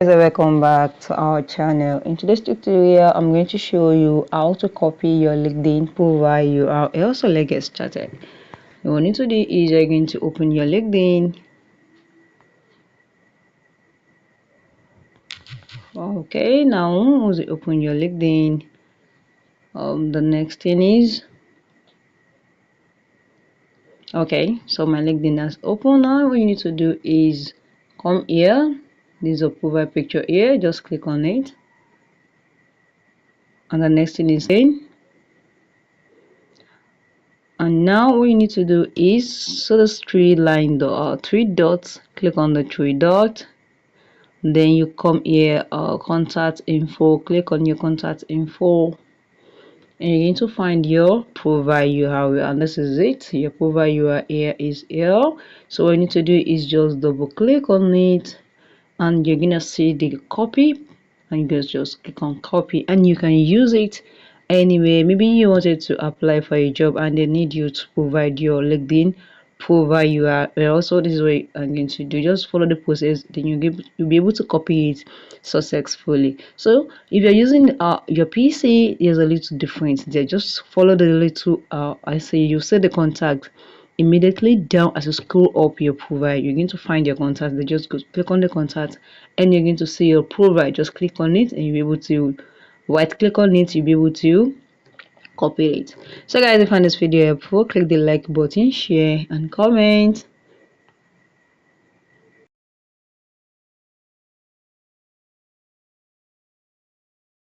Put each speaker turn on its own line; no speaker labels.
Welcome back to our channel. In today's tutorial, I'm going to show you how to copy your LinkedIn profile URL. So let's get started. What you need to do is you're going to open your LinkedIn. Okay, now once you open your LinkedIn, the next thing is okay. So my LinkedIn has opened now. What you need to do is come here. This is a profile picture here. Just click on it, and the next thing is saying. And now what you need to do is so the three dots, click on the three dots, then you come here, contact info, click on your contact info, and you're going to find your profile URL, and this is it. Your profile URL here is here. So what you need to do is just double click on it, and you're gonna see the copy, and you guys just click on copy, and you can use it anyway. Maybe you wanted to apply for a job and they need you to provide your LinkedIn profile URL. Also, this is what I'm going to do. Just follow the process, then you'll be able to copy it successfully. So if you're using your PC, there's a little difference there. Just follow the little I say you set the contact immediately down. As you scroll up your profile, you're going to find your contact. They just go click on the contact, and you're going to see your profile. Just click on it, and you'll be able to right click on it. You'll be able to copy it. So guys, if you find this video helpful, click the like button, share and comment.